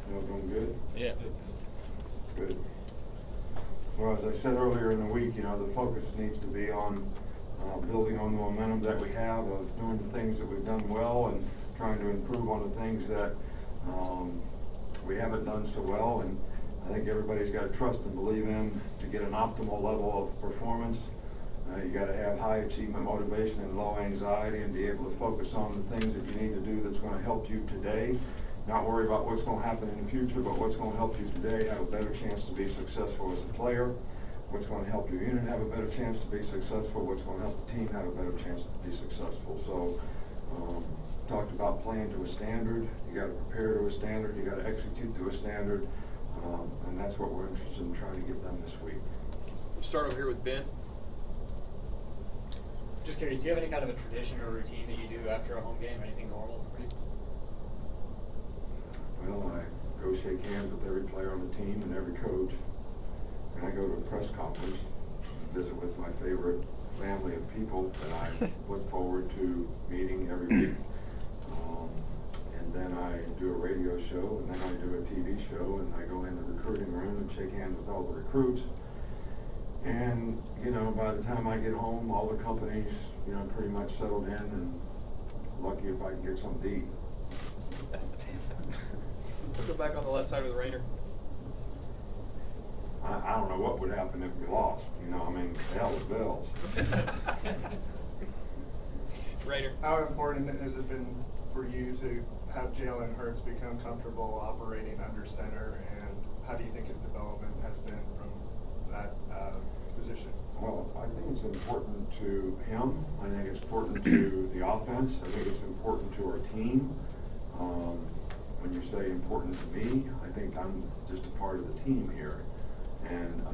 You all doing good? Yeah. Good. Well, as I said earlier in the week, the focus needs to be on building on the momentum that we have of doing the things that we've done well and trying to improve on the things that we haven't done so well. And I think everybody's got to trust and believe in to get an optimal level of performance. You got to have high achievement motivation and low anxiety and be able to focus on the things that you need to do that's going to help you today. Not worry about what's going to happen in the future, but what's going to help you today have a better chance to be successful as a player, what's going to help your unit have a better chance to be successful, what's going to help the team have a better chance to be successful. So, talked about playing to a standard. You got to prepare to a standard. You got to execute to a standard, and that's what we're interested in trying to get done this week. We'll start over here with Ben. Just curious, do you have any kind of a tradition or routine that you do after a home game? Anything normal for you? Well, I go shake hands with every player on the team and every coach, and I go to a press conference, visit with my favorite family of people that I look forward to meeting every week. And then I do a radio show, and then I do a TV show, and I go in the recruiting room and shake hands with all the recruits. And, by the time I get home, all the companies, pretty much settled in, and lucky if I can get something to eat. We'll go back on the left side with Rainer. I don't know what would happen if we lost. Hell with bells. Rainer. How important has it been for you to have Jalen Hurts become comfortable operating under center, and how do you think his development has been from that position? Well, I think it's important to him. I think it's important to the offense. I think it's important to our team. When you say important to me, I think I'm just a part of the team here. And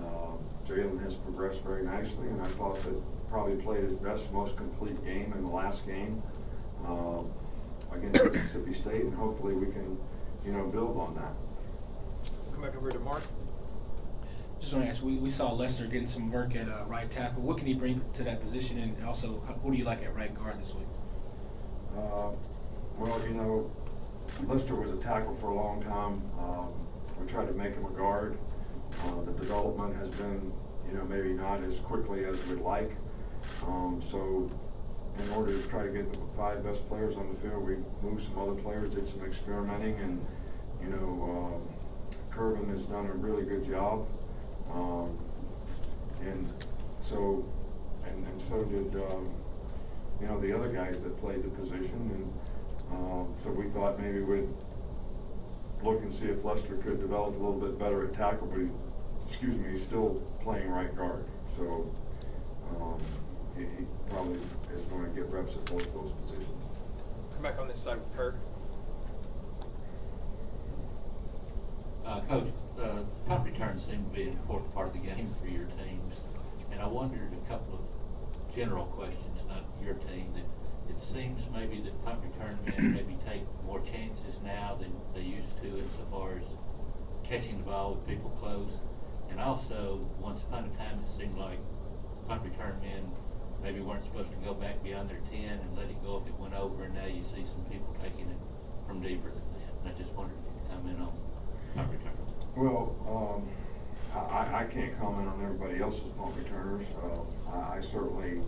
Jalen has progressed very nicely, and I thought that probably played his best, most complete game in the last game against Mississippi State, and hopefully we can, build on that. Come back over to Mark. Just want to ask, we saw Lester getting some work at right tackle. What can he bring to that position, and also, who do you like at right guard this week? Well, Lester was a tackle for a long time. We tried to make him a guard. The development has been, maybe not as quickly as we'd like. So in order to try to get the 5 best players on the field, we moved some other players, did some experimenting, and, Curvin has done a really good job. And so did, the other guys that played the position. And so we thought maybe we'd look and see if Lester could develop a little bit better at tackle, but he's still playing right guard. So he probably is going to get reps at both those positions. Come back on this side with Kirk. Coach, punt returns seem to be an important part of the game for your teams, and I wondered a couple of general questions, not your team, that it seems maybe that punt return men maybe take more chances now than they used to insofar as catching the ball with people close. And also, once upon a time, it seemed like punt return men maybe weren't supposed to go back beyond their 10 and let it go if it went over, and now you see some people taking it from deeper than that. And I just wondered if you could comment on punt returners. Well, I can't comment on everybody else's punt returners. I certainly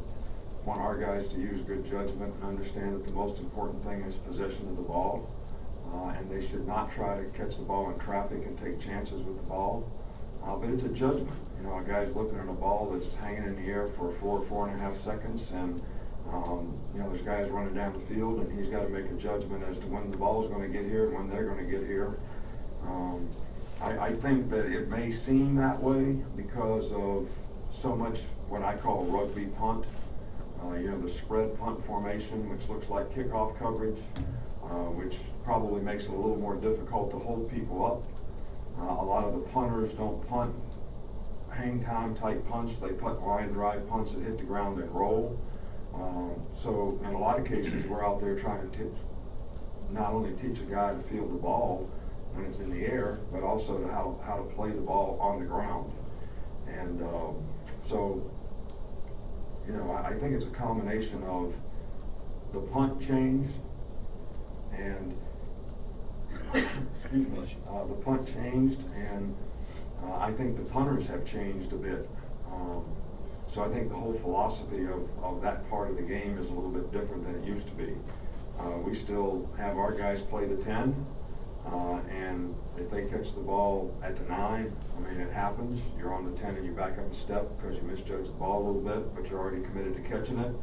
want our guys to use good judgment and understand that the most important thing is possession of the ball, and they should not try to catch the ball in traffic and take chances with the ball. But it's a judgment. A guy's looking at a ball that's hanging in the air for 4.5 seconds, and there's guys running down the field, and he's got to make a judgment as to when the ball is going to get here and when they're going to get here. I think that it may seem that way because of so much what I call rugby punt. The spread punt formation, which looks like kickoff coverage, which probably makes it a little more difficult to hold people up. A lot of the punters don't punt hang time type punts. They punt line drive punts that hit the ground and roll. So in a lot of cases, we're out there trying to not only teach a guy to field the ball when it's in the air, but also to how to play the ball on the ground. And I think it's a combination of the punt change and excuse me, the punt changed, and I think the punters have changed a bit. So I think the whole philosophy of that part of the game is a little bit different than it used to be. We still have our guys play the 10, and if they catch the ball at the 9, I mean, it happens. You're on the 10 and you back up a step because you misjudged the ball a little bit, but you're already committed to catching it.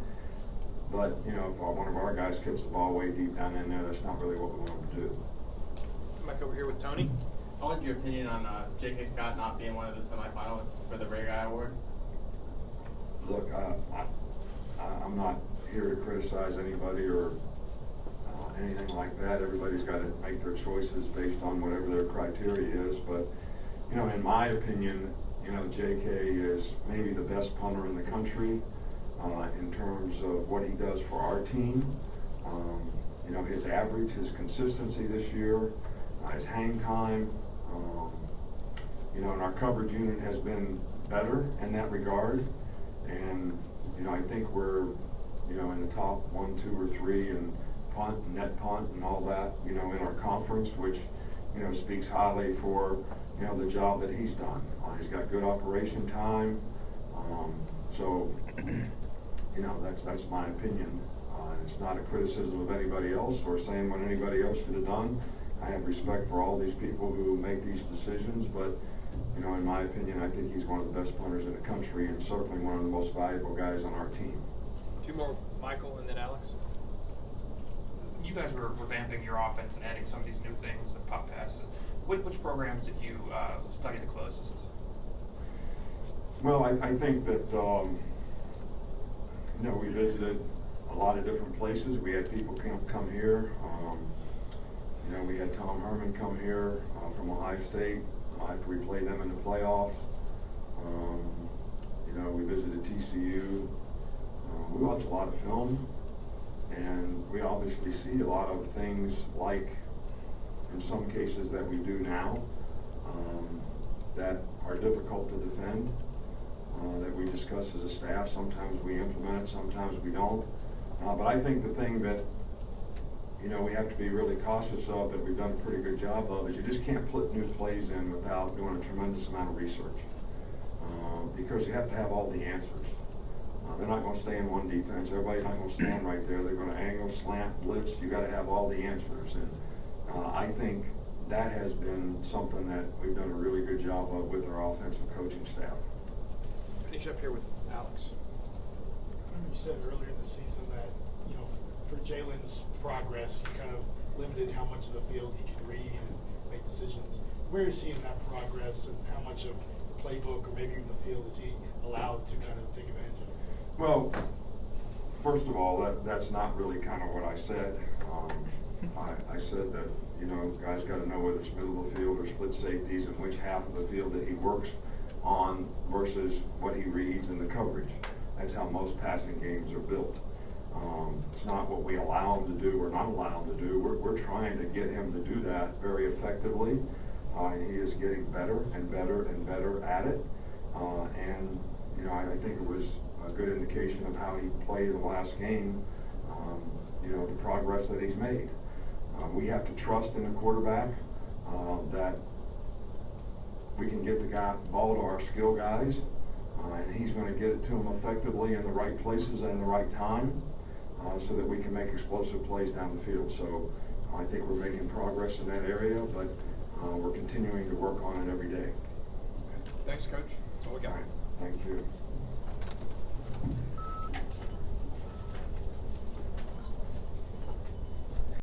But, you know, if one of our guys kicks the ball way deep down in there, that's not really what we want them to do. Come back over here with Tony. I wanted your opinion on J.K. Scott not being one of the semifinalists for the Ray Guy Award. Look, I'm not here to criticize anybody or anything like that. Everybody's got to make their choices based on whatever their criteria is. But, you know, in my opinion, you know, J.K. is maybe the best punter in the country in terms of what he does for our team. You know, his average, his consistency this year, his hang time, you know, and our coverage unit has been better in that regard. And, you know, I think we're, you know, in the top 1, 2, or 3 in punt, net punt, and all that, you know, in our conference, which, you know, speaks highly for, you know, the job that he's done. He's got good operation time. So, you know, that's my opinion. It's not a criticism of anybody else or saying what anybody else should have done. I have respect for all these people who make these decisions, but, you know, in my opinion, I think he's one of the best punters in the country and certainly one of the most valuable guys on our team. 2 more, Michael, and then Alex. You guys were revamping your offense and adding some of these new things, the pop passes. Which programs did you study the closest? Well, I think that, you know, we visited a lot of different places. We had people come here. You know, we had Tom Herman come here from Ohio State after we played them in the playoffs. You know, we visited TCU. We watch a lot of film, and we obviously see a lot of things like, in some cases, that we do now that are difficult to defend, that we discuss as a staff. Sometimes we implement it, sometimes we don't. But I think the thing that, you know, we have to be really cautious of, that we've done a pretty good job of, is you just can't put new plays in without doing a tremendous amount of research, because you have to have all the answers. They're not going to stay in one defense. Everybody's not going to stand right there. They're going to angle, slant, blitz. You got to have all the answers. And I think that has been something that we've done a really good job of with our offensive coaching staff. Finish up here with Alex. I remember you said earlier in the season that, you know, for Jalen's progress, you kind of limited how much of the field he can read and make decisions. Where is he in that progress, and how much of the playbook or maybe even the field is he allowed to kind of take advantage of? Well, first of all, that's not really kind of what I said. I said that, you know, guys got to know whether it's middle of the field or split safeties and which half of the field that he works on versus what he reads in the coverage. That's how most passing games are built. It's not what we allow him to do or not allow him to do. We're trying to get him to do that very effectively, and he is getting better and better and better at it. And, you know, I think it was a good indication of how he played the last game, you know, the progress that he's made. We have to trust in the quarterback that we can get the ball to our skill guys, and he's going to get it to them effectively in the right places and the right time, so that we can make explosive plays down the field. So I think we're making progress in that area, but we're continuing to work on it every day. Thanks, Coach. That's all we got. All right. Thank you.